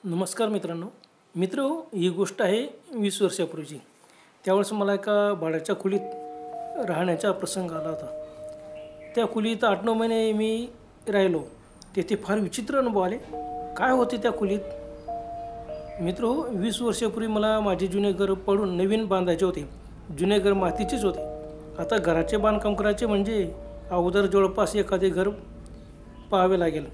नमस्कार मित्रांनो. ही गोष्ट आहे 20 वर्षापूर्वीची. त्यावेळेस मला एका भाड्याच्या खोलीत राहण्याचा प्रसंग आला होता. त्या खोलीत 8-9 महिने मी राहिलो. तेथे फार विचित्र अनुभव आले. काय होते त्या खोलीत? 20 वर्षापूर्वी मला माझे जुने घर पडून नवीन बांधायचे होते. जुने घर मातीचेच होते. आता घराचे बांधकाम करायचे म्हणजे अगोदर जवळपास एखादे घर पाहावे लागेल.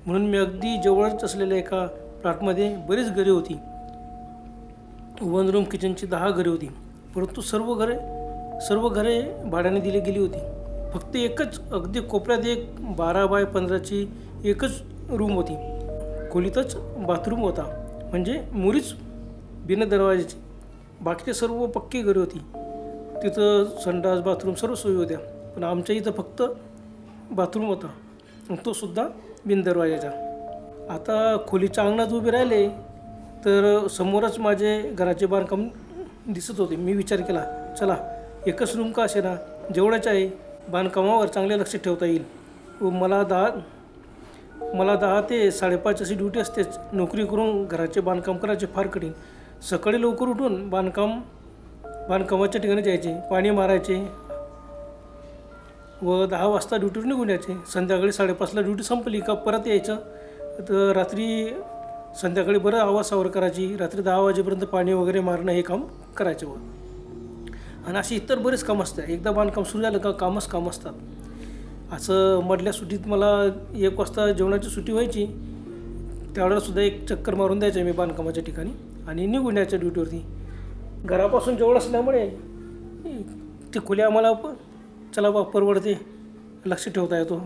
म्हणून मी अगदी जवळच असलेल्या एका प्लॉटमध्ये बरीच घरे होती. 1 रूम किचनची 10 घरे होती. परंतु सर्व घरे भाड्याने दिली गेली होती. फक्त एकच अगदी कोपऱ्यात एक 12 बाय 15ची एकच रूम होती. खोलीतच बाथरूम होता, म्हणजे मुरीच बिना दरवाजाची. बाकीचे सर्व पक्की घरे होती. तिथं संडास बाथरूम सर्व सोयी होत्या. पण आमच्या इथं फक्त बाथरूम होता, तो सुद्धा बिन दरवाजाचा. आता खोलीच्या अंगणात उभे राहिले तर समोरच माझे घराचे बांधकाम दिसत होते. मी विचार केला, चला एकच रूम का असे ना, जेवढ्याच आहे बांधकामावर चांगले लक्ष ठेवता येईल. व मला 10 ते 5:30 अशी ड्युटी असतेच. नोकरी करून घराचे बांधकाम करायचे फार कठीण. सकाळी लवकर उठून बांधकामाच्या ठिकाणी जायचे, पाणी मारायचे व 10 वाजता ड्युटीवर निघून यायचे. संध्याकाळी 5:30ला ड्युटी संपली का परत यायचं. तर संध्याकाळी बरं आवासावर करायची. रात्री 10 वाजेपर्यंत पाणी वगैरे मारणं हे काम करायचं. आणि अशी इतर बरेच काम असतात. एकदा बांधकाम सुरू झालं का काम असतात. असं मधल्या सुट्टीत मला 1 वाजता जेवणाची सुट्टी व्हायची. त्यावेळेलासुद्धा एक चक्कर मारून द्यायचं मी बांधकामाच्या ठिकाणी आणि निघून यायच्या ड्युटीवरती. घरापासून जवळ असल्यामुळे ती खोली आम्हाला चला बा परवडते, लक्ष ठेवता येतो.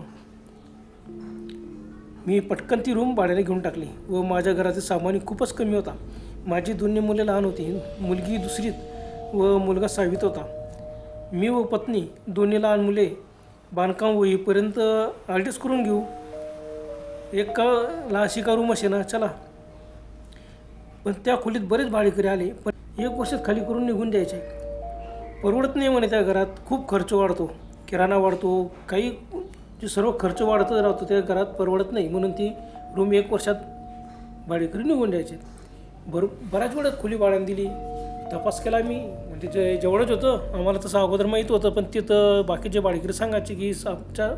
मी पटकन ती रूम भाड्याने घेऊन टाकली व माझ्या घराचे सामान खूपच कमी होता. माझी 2 मुले लहान होती. मुलगी 2रीत व मुलगा 6वीत होता. मी व पत्नी दोन्ही लहान मुले बांधकाम होईपर्यंत ॲडजस्ट करून घेऊ. एक लहानशी का रूम असे ना, चला. पण त्या खोलीत बरेच भाडेकरी आले. पण 1 वर्षात खाली करून निघून द्यायचे. परवडत नाही म्हणे. त्या घरात खूप खर्च वाढतो, किराणा वाढतो, काही सर्व खर्च वाढतच राहतो. त्या घरात परवडत नाही. म्हणून ती रूम 1 वर्षात भाडेकरी निघून द्यायचे. बऱ्याच वेळात खोली भाड्याने दिली. तपास केला मी, म्हणजे जेवढंच होतं आम्हाला तसं अगोदर माहीत होतं. पण तिथं बाकीचे भाडेकरी सांगायचे की आमच्या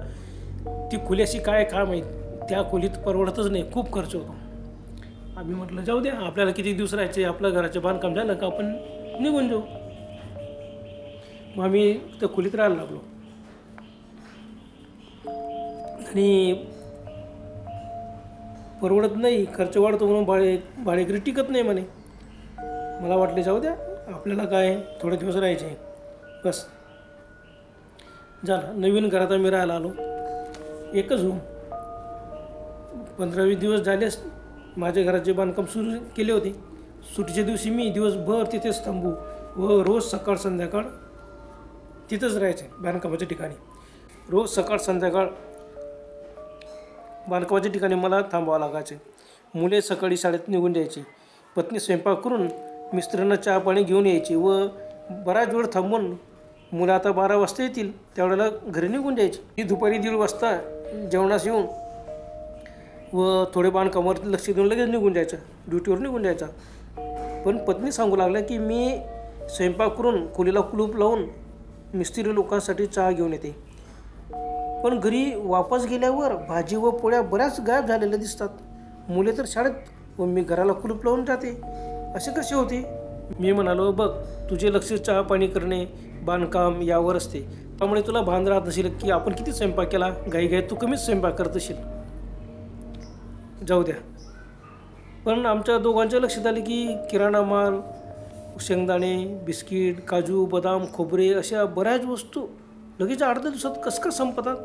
ती खोली अशी काय माहीत, त्या खोलीत परवडतच नाही, खूप खर्च होतो. आम्ही म्हटलं जाऊ द्या, आपल्याला किती दिवस राहायचे, आपल्या घराचे बांधकाम झालं का आपण निघून जाऊ. मग आम्ही त्या खोलीत राहायला लागलो. आणि परवडत नाही, खर्च वाढतो म्हणून भाडेकरी टिकत नाही म्हणे. मला वाटले जाऊ द्या, आपल्याला काय थोडे दिवस राहायचे, बस झालं. नवीन घरात आम्ही राहायला आलो. एकच रूम. 15-20 दिवस झालेच माझ्या घराचे बांधकाम सुरू केले होते. सुट्टीच्या दिवशी मी दिवसभर तिथेच थांबू व रोज सकाळ संध्याकाळ तिथंच राहायचे बांधकामाच्या ठिकाणी. रोज सकाळ संध्याकाळ बांधकामाच्या ठिकाणी मला थांबावं लागायचे. मुले सकाळी शाळेत निघून जायची. पत्नी स्वयंपाक करून मिस्त्रींना चहा पाणी घेऊन यायची व बराच वेळ थांबून मुलं आता 12 वाजता येतील त्यावेळेला घरी निघून जायची. ती दुपारी 1:30 वाजता जेवणास येऊन व थोडे बांधकामावर लक्ष देऊन लगेच निघून जायचं, ड्युटीवर निघून जायचा. पण पत्नी सांगू लागल्या की मी स्वयंपाक करून खोलीला कुलूप लावून मिस्त्री लोकांसाठी चहा घेऊन येते. पण घरी वापस गेल्यावर भाजी व पोळ्या बऱ्याच गायब झालेल्या दिसतात. मुले तर शाळेत व मी घराला कुलूप लावून जाते, असे कसे होते. मी म्हणालो, बघ तुझे लक्ष चहा पाणी करणे, बांधकाम यावर असते, त्यामुळे तुला भान राहत नसेल की आपण किती स्वयंपाक केला. घाई तू कमीच स्वयंपाक करत असेल, जाऊ द्या. पण आमच्या दोघांच्या लक्षात आले की किराणा माल, शेंगदाणे, बिस्किट, काजू, बदाम, खोबरे अशा बऱ्याच वस्तू लगेच 8-10 दिवसात कसं काय संपतात.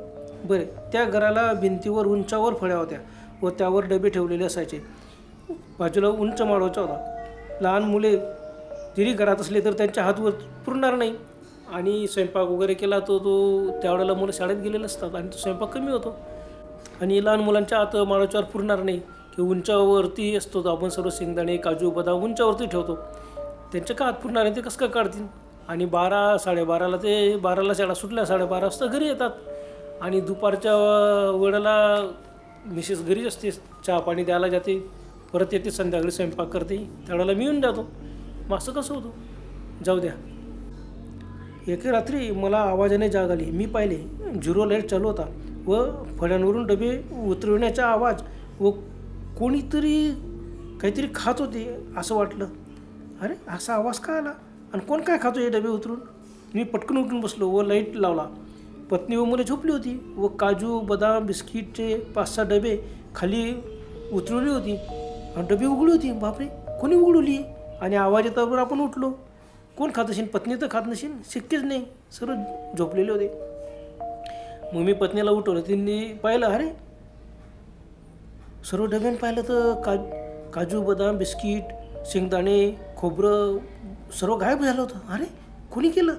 बरे, त्या घराला भिंतीवर उंचावर फळ्या होत्या व त्यावर डबे ठेवलेले असायचे. बाजूला उंच माळवाचा होता. लहान मुले जरी घरात असले तर त्यांच्या हातवर पुरणार नाही. आणि स्वयंपाक वगैरे केला तो त्यावेळेला मुलं शाळेत गेलेले असतात आणि तो स्वयंपाक कमी होतो. आणि लहान मुलांच्या हात माळवाच्यावर पुरणार नाही की उंचावरती असतो. आपण सर्व शेंगदाणे, काजू, बदाम उंचावरती ठेवतो. त्यांच्या का हात पुरणार नाही, ते कसं काय काढतील. आणि 12-12:30ला ते 12ला शाळा सुटल्या, 12:30 वाजता घरी येतात. आणि दुपारच्या वेळेला मिसेस घरीच असते, चहा पाणी द्यायला जाते. परत येते संध्याकाळी स्वयंपाक करते, त्यावेळेला मी येऊन जातो. मग असं कसं होतं? जाऊ द्या. एके रात्री मला आवाजाने जाग आली. मी पाहिले 0 लाईट चालू होता व फळ्यांवरून डबे उतरवण्याचा आवाज व कोणीतरी काहीतरी खात होते असं वाटलं. अरे असा आवाज का आला आणि कोण काय खातो हे डबे उतरून? मी पटकन उठून बसलो व लाईट लावला. पत्नी व मुले झोपली होती व काजू बदाम बिस्किटचे 5-6 डबे खाली उतरवली होती आणि डबे उघडली होती. बापरे, कोणी उघडवली? आणि आवाज येताबरोबर आपण उठलो. कोण खात असेल? पत्नी तर खात नसेल, शक्यच नाही, सर्व झोपलेले होते. मग मी पत्नीला उठवलं. तिने पाहिलं, अरे सर्व डब्यानं पाहिलं तर काजू बदाम बिस्किट शेंगदाणे खोबरं सर्व गायब झालं होतं. अरे कोणी केलं?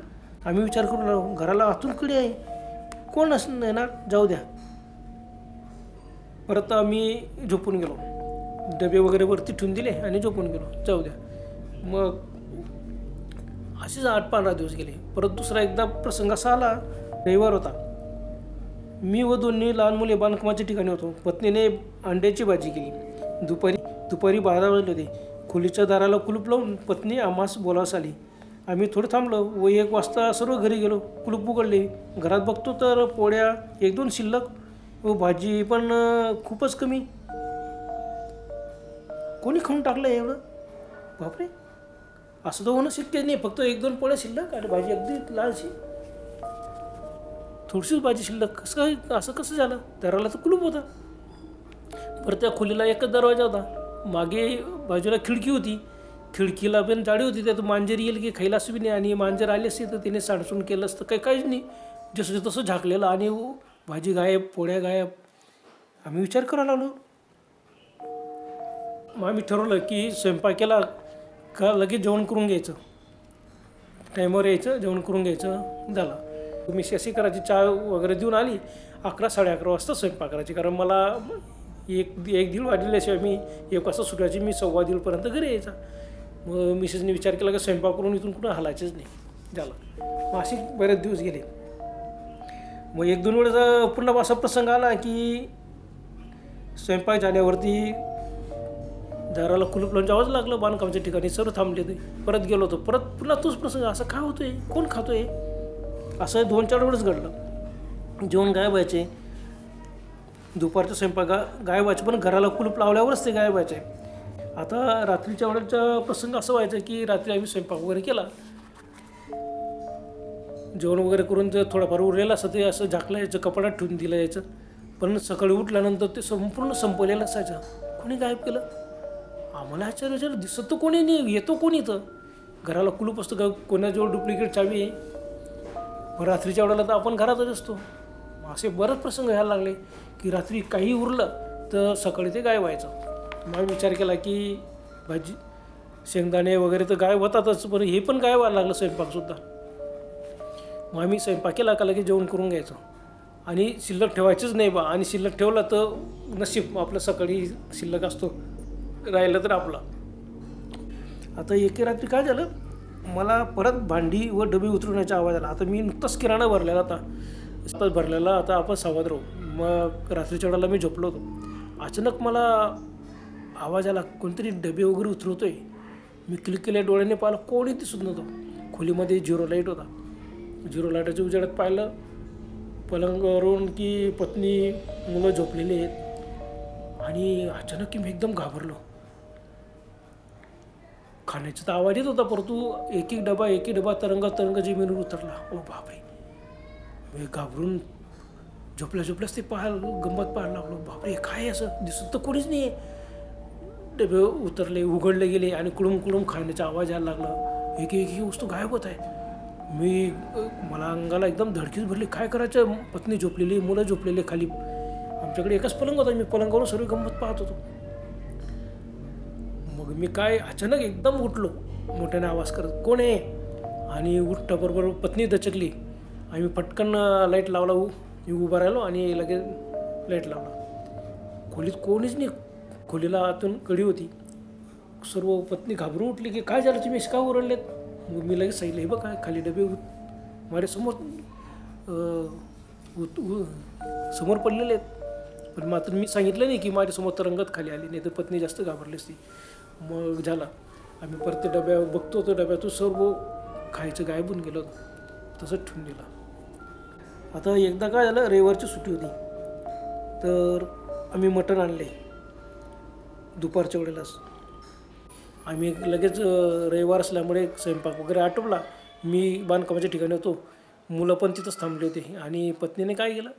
आम्ही विचार करून राहू, घराला आतून कडी आहे, कोण असं येणार? जाऊ द्या. परत आम्ही झोपून गेलो. डबे वगैरे वरती ठेवून दिले आणि झोपून गेलो. जाऊ द्या. मग असेच 8-15 दिवस गेले. परत दुसरा एकदा प्रसंग असा आला. रविवार होता. मी व दोन्ही लहान मुले बांधकामाच्या ठिकाणी होतो. पत्नीने अंड्याची भाजी केली. दुपारी 12 वाजले होते. खोलीच्या दाराला कुलूप लावून पत्नी आम्हास बोलावस आली. आम्ही थोडं थांबलो व 1 वाजता सर्व घरी गेलो. कुलूप उघडले. घरात बघतो तर पोळ्या 1-2 शिल्लक व भाजी पण खूपच कमी. कोणी खाऊन टाकलं एवढं? बापरे, असं तर होणं शक्य नाही. फक्त 1-2 पोळ्या शिल्लक आणि भाजी अगदी लहानशी, थोडीशीच भाजी शिल्लक. असं कसं झालं? दाराला तर कुलूप होता. परत त्या खोलीला एकच दरवाजा होता. मागे बाजूला खिडकी होती. खिडकीला पण जाळी होती. त्यात मांजर येईल की खायला असं बी नाही. आणि मांजर आली असते तर तिने सांडसून केलं असतं. काहीच नाही. जसं तसं झाकलेलं आणि भाजी गायब, पोळ्या गायब. आम्ही विचार करायला लागलो. मग आम्ही ठरवलं की स्वयंपाक केला का लगेच जेवण करून घ्यायचं. टाईमवर यायचं, जेवण करून घ्यायचं, झालं. मी अशी करायची, चहा वगैरे देऊन आली. 11-11:30 वाजता स्वयंपाक करायची. कारण मला 1-1:30 वाजल्याशिवाय मी 1 वाजता सुटायची. मी 1:15पर्यंत घरी यायचा. मग मिसेसने विचार केला की स्वयंपाक करून इथून कुठं हलायचंच नाही. झालं. मग असे बरेच दिवस गेले. मग 1-2 वेळेचा पुन्हा असा प्रसंग आला की स्वयंपाक झाल्यावरती दाराला कुलूप लावून आवाज लागलं. बांधकामाच्या ठिकाणी सर्व थांबले होते. परत गेलो होतो. परत पुन्हा तोच प्रसंग. असं काय होतोय? कोण खातोय? असं 2-4 वेळेस घडलं. जेवण गायब व्हायचे. दुपारच्या स्वयंपाक गायब व्हायचे, पण घराला कुलूप लावल्यावरच ते गायब व्हायचे. आता रात्रीच्या वेळेचा प्रसंग असं व्हायचं की रात्री आम्ही स्वयंपाक वगैरे केला, जेवण वगैरे करून जर थोडंफार उरलेलं असं ते असं झाकलं यायचं, कपाटात ठेवून दिलं यायचं. पण सकाळी उठल्यानंतर ते संपूर्ण संपलेलं असायचं. कोणी गायब केलं? आम्हाला आश्चर्य, दिसत तर कोणी नाही. येतो कोणी इथं? घराला कुलूप असतं का? कोणाजवळ डुप्लिकेट चावी आहे? मग रात्रीच्या वेळेला तर आपण घरातच असतो. असे बरेच प्रसंग व्हायला लागले की रात्री काही उरलं तर सकाळी ते गायब व्हायचं. मग विचार केला की भाजी शेंगदाणे वगैरे तर गायब होतातच, पण हे पण गायब व्हायला लागलं स्वयंपाकसुद्धा. मग आम्ही स्वयंपाक केला का लगेच जेवण करून घ्यायचं आणि शिल्लक ठेवायचंच नाही बा. आणि शिल्लक ठेवला तर नशीब आपलं, सकाळी शिल्लक असतो, राहिलं तर आपला. आता एके रात्री काय झालं, मला परत भांडी व डबे उतरवण्याचा आवाज आला. आता मी नुकताच किराणा भरलेला भरलेला, आता आपण सावध राहू. मग रात्रीच्या वेळेला मी झोपलो होतो. अचानक मला आवाज आला, कोणतरी डबे वगैरे उतरवतोय. मी क्लिक केल्या डोळ्याने पाहिलं, कोणी दिसत नव्हतं. खोलीमध्ये 0 लाईट होता. 0 लाईटाच्या उजेडात पाहिलं पलंगावरून की पत्नी मुलं झोपलेली आहेत. आणि अचानक मी एकदम घाबरलो. खाण्याचा तर आवाज येत होता, परंतु एक एक डबा तरंग जमिनीवर उतरला. ओ बापरे, मी घाबरून झोपल्याच ते गंमत पाहायला लागलो. बापरे, काय असं? दिसत तर कोणीच नाही आहे. डबे उतरले, उघडले गेले आणि कुळूम खाण्याचा आवाज यायला लागला. एक वस्तू गायब होत आहे. मला अंगाला एकदम धडकीच भरली. काय करायचं? पत्नी झोपलेली, मुलं झोपलेले खाली. आमच्याकडे एकच पलंग होता. मी पलंगावरून सर्व गंमत पाहत होतो. मग मी काय अचानक एकदम उठलो, मोठ्याने आवाज करत, कोण आहे? आणि उठल्याबरोबर पत्नी दचकली. आम्ही पटकन लाईट लावला, उभा राहिलो आणि लगेच लाईट लावला. खोलीत कोणीच नाही. खोलीला आतून कडी होती. सर्व पत्नी घाबरून उठली की काय झालं, तुम्ही का ओरडलेत? मग मी लगेच सांगितलं, हे बघा खाली डबे माझ्यासमोर समोर पडलेले आहेत. पण मात्र मी सांगितलं नाही की माझ्यासमोर तरंगत खाली आली, नाही तर पत्नी जास्त घाबरली असती. मग झाला, आम्ही परत ते डब्या बघतो, तो डब्यातून सर्व खायचं गायब होऊन गेलं होतं, तसंच ठेवून दिलं. आता एकदा काय झालं, रविवारची सुट्टी होती, तर आम्ही मटण आणले दुपारच्या वेळेलाच. आम्ही लगेच रविवार असल्यामुळे स्वयंपाक वगैरे आटोपला. मी बांधकामाच्या ठिकाणी होतो, मुलं पण तिथंच थांबली होती. आणि पत्नीने काय केलं,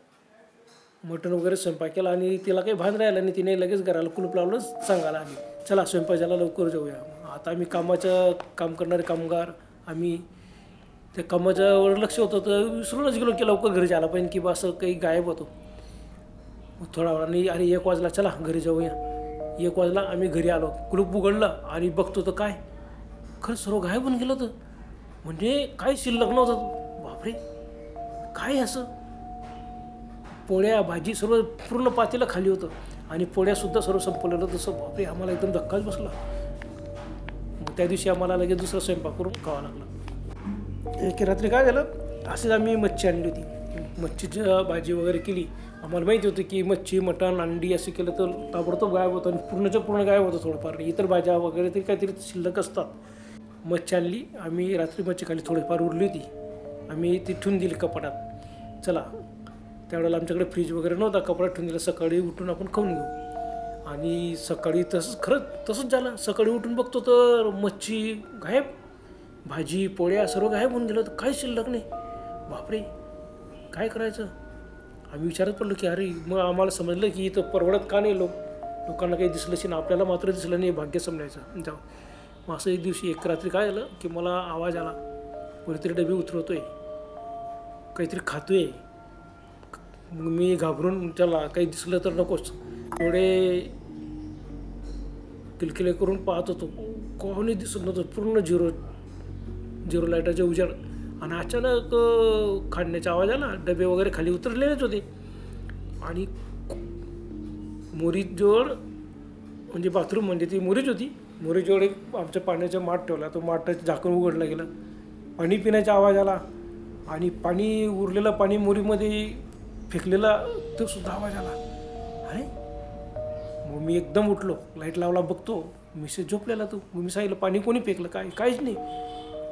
मटण वगैरे स्वयंपाक केला आणि तिला काही भान राहिलं नाही. तिने लगेच घराला कुलूप लावलं, सांगायला आली चला स्वयंपाक झाला, लवकर जाऊया. आता आम्ही काम करणारे कामगार, आम्ही त्या कामाच्यावर लक्ष होतं, तर विसरूनच गेलो की लवकर घरी जायला पाहिजे, की बा असं काही गायब होतो. थोडा वेळाने अरे 1 वाजला, चला घरी जाऊया. 1 वाजला, आम्ही घरी आलो, कुलूप उघडलं आणि बघतो तर काय, खरं सर्व गायब होऊन गेलं होतं. म्हणजे काय शिल्लक नव्हतं. बापरे, काय असं, पोळ्या भाजी सर्व पूर्ण पातेलं खाली होतं आणि पोळ्यासुद्धा सर्व संपवलेलं. तसं बापरे, आम्हाला एकदम धक्काच बसला. मग त्या दिवशी आम्हाला लगेच दुसरा स्वयंपाक करून खावा लागला. एक रात्री काय झालं, असेच आम्ही मच्छी आणली होती, मच्छीची भाजी वगैरे केली. आम्हाला माहिती होतं की मच्छी मटण अंडी असं केलं तर ताबडतोब गायब होतं आणि पूर्णच्या पूर्ण गायब होतं. थोडंफार इतर भाज्या वगैरे तरी काहीतरी शिल्लक असतात. मच्छी आणली आम्ही, रात्री मच्छी खाली थोडीफार उरली होती, आम्ही ती ठेवून दिली कपाटात. चला, त्यावेळेला आमच्याकडे फ्रीज वगैरे नव्हता, कपाटात ठेवून दिलं, सकाळी उठून आपण खाऊन घेऊ. आणि सकाळी तसंच झालं. सकाळी उठून बघतो तर मच्छी गायब, भाजी पोळ्या सर्व गायब होऊन गेलं. तर काही शिल्लक नाही. बापरे, काय करायचं. आम्ही विचारत पडलो की अरे, मग आम्हाला समजलं की इथं परवडत का नाही, लोकांना काही दिसलंच नाही, आपल्याला मात्र दिसलं नाही, भाग्य समजायचं जाऊ. मग असं एक दिवशी एक रात्री काय झालं की मला आवाज आला, कोणीतरी डबे उतरवतोय, काहीतरी खातोय. मग मी घाबरून त्याला काही दिसलं तर नकोच, एवढे किलकिले करून पाहत होतो, कोणी दिसत नव्हतं, पूर्ण झिरो लाईटाचे उजेड. आणि अचानक खाण्याचा आवाज आला, डबे वगैरे खाली उतरलेलेच होते. आणि मोरीजवळ, म्हणजे बाथरूम म्हणजे ती मोरीच होती, मोरीजवळ एक आमच्या पाण्याचा माठ ठेवला, तो माठाचं झाकण उघडलं गेलं, पाणी पिण्याचा आवाज आला आणि पाणी उरलेलं पाणी मोरीमध्ये फेकलेला तो सुद्धा आवाज आला. अरे, मग मी एकदम उठलो, लाईट लावला, बघतो मिसेस झोपलेला. तो मग मी सांगितलं पाणी कोणी फेकलं, काहीच नाही,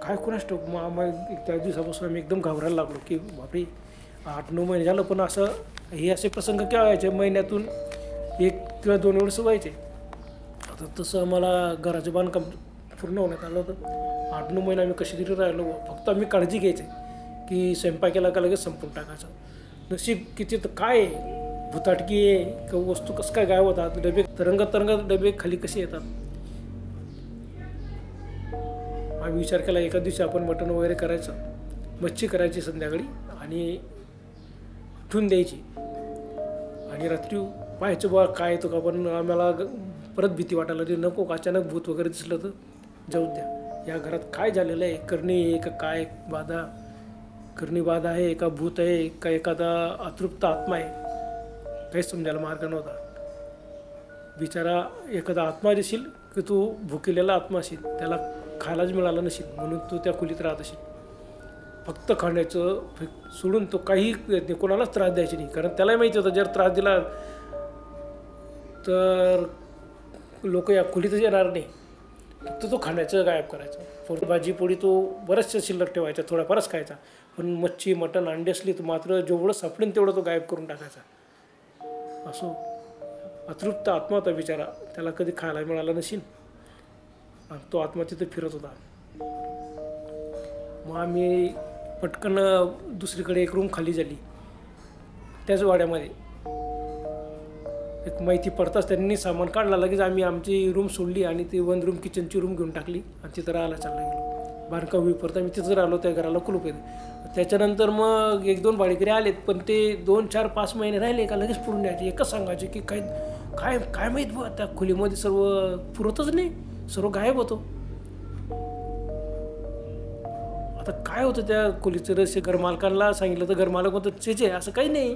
काय कोणाच ठोक. मग आम्हाला त्या दिवसापासून आम्ही एकदम घाबरायला लागलो की बापरे, 8-9 महिने झालं, पण असं हे असे प्रसंग केव्हा व्हायचे, महिन्यातून 1 किंवा 2 वेळेस व्हायचे. आता तसं आम्हाला घराचं बांधकाम पूर्ण होण्यात आलं होतं. 8-9 महिने आम्ही कशी तरी राहिलो. फक्त आम्ही काळजी घ्यायची की स्वयंपाक केला का लगेच संपून टाकायचं. नशीब किती तर काय भुताटकी आहे किंवा वस्तू कसं काय गायब होतात, डबे तरंगत डबे खाली कसे येतात. आम्ही विचार केला एका दिवशी आपण मटण वगैरे करायचं, मच्छी करायची संध्याकाळी आणि ठेवून द्यायची आणि रात्री पाहायचं बा काय येतो का. पण आम्हाला परत भीती वाटायला लागली, नको अचानक भूत वगैरे दिसलं तर जाऊ द्या. या घरात काय झालेलं आहे, करणी आहे का काय बाधा, करणी बाधा आहे का भूत आहे का एखादा अतृप्त आत्मा आहे, काहीच समजायला मार्ग नव्हता. बिचारा एखादा आत्मा दिसेल की तू भुकेलेला आत्मा असेल, त्याला खायलाच मिळालं नसेल म्हणून तू त्या खोलीत राहत असेल. फक्त खाण्याचं सोडून तो काही कोणालाच त्रास द्यायची नाही, कारण त्यालाही माहिती होतं जर त्रास दिला तर लोक या खोलीतच येणार नाही. फक्त तो खाण्याचं गायब करायचा. भाजी पोळी तो बऱ्याचशा शिल्लक ठेवायचा, थोडाफारच खायचा. पण मच्छी मटण अंडी असली तर मात्र जेवढं सापडेल तेवढं तो गायब करून टाकायचा. असो अतृप्त आत्मा होता बिचारा, त्याला कधी खायला मिळालं नसेल आणि तो आत्मा तिथे फिरत होता. मग आम्ही पटकन दुसरीकडे एक रूम खाली झाली त्याच वाड्यामध्ये. एक माहिती पडताच त्यांनी सामान काढला, लगेच आम्ही आमची रूम सोडली आणि ती 1 रूम किचनची रूम घेऊन टाकली आणि तिथं राहायला चालला गेलो. बांधकाम होईपर्यंत आम्ही तिथंच राहिलो, त्या घराला कुलूप येते. त्याच्यानंतर मग 1-2 भाडेकरी आलेत, पण ते 2-4-5 महिने राहिले का लगेच पुरून द्यायचे. एकच सांगायचे की काय माहीत बघ, त्या खोलीमध्ये सर्व पुरतच नाही, सर्व गायब होतो. आता काय होतं त्या खोलीचं रहस्य. घरमालकांना सांगितलं तर घरमालक होतं चेचे असं काही नाही,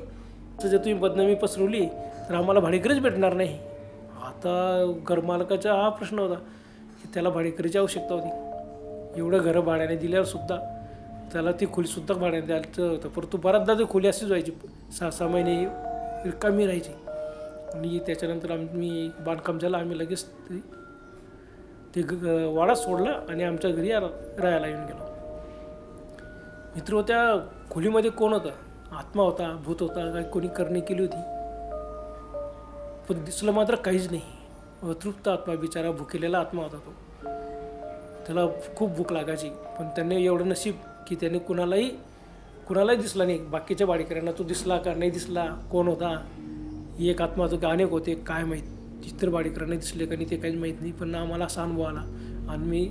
तर जर तुम्ही बदनामी पसरवली तर आम्हाला भाडेकरीच भेटणार नाही. आता घरमालकाचा हा प्रश्न होता की त्याला भाडेकरीची आवश्यकता होती. एवढं घरं भाड्याने दिल्यावर सुद्धा त्याला ती खोलीसुद्धा भाड्याने द्यायचं होतं. परंतु बऱ्याचदा ती खोली अशीच व्हायची, 6-6 महिने रिकामी राहायची. आणि त्याच्यानंतर आम्ही बांधकाम झालं, आम्ही लगेच ते वाडा सोडला आणि आमच्या घरी राहायला येऊन गेलो. मित्र, त्या खोलीमध्ये कोण होतं? आत्मा होता, भूत होता, काही कोणी करणी केली होती? पण दिसलं मात्र काहीच नाही. अतृप्त आत्मा, बिचारा भुकेलेला आत्मा होता तो. त्याला खूप भूक लागायची, पण त्याने एवढं नशीब की त्याने कुणालाही दिसला नाही. बाकीच्या भाडेकऱ्यांना तो दिसला का नाही दिसला, कोण होता, एक आत्मा होतो का अनेक होते काय माहीत. इतर भाडेकऱ्यांना दिसले का नाही ते काहीच माहीत नाही. पण आम्हाला असा अनुभव आला. आणि मी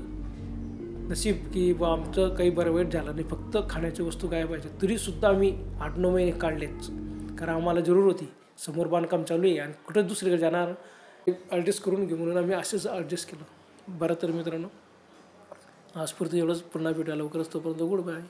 नशीब की बा आमचं काही बरं वाईट झालं नाही, फक्त खाण्याची वस्तू काय पाहिजे. तरीसुद्धा आम्ही 8-9 महिने काढलेच, कारण आम्हाला जरूर होती. समोर बांधकाम चालू आहे आणि कुठंच दुसरीकडे जाणार, ॲडजस्ट करून घेऊ म्हणून आम्ही असंच ॲडजस्ट केलं. बरं तर मित्रांनो, आजपुरतं एवढंच. पुन्हा भेटायला लवकरच. तोपर्यंत गुड बाय.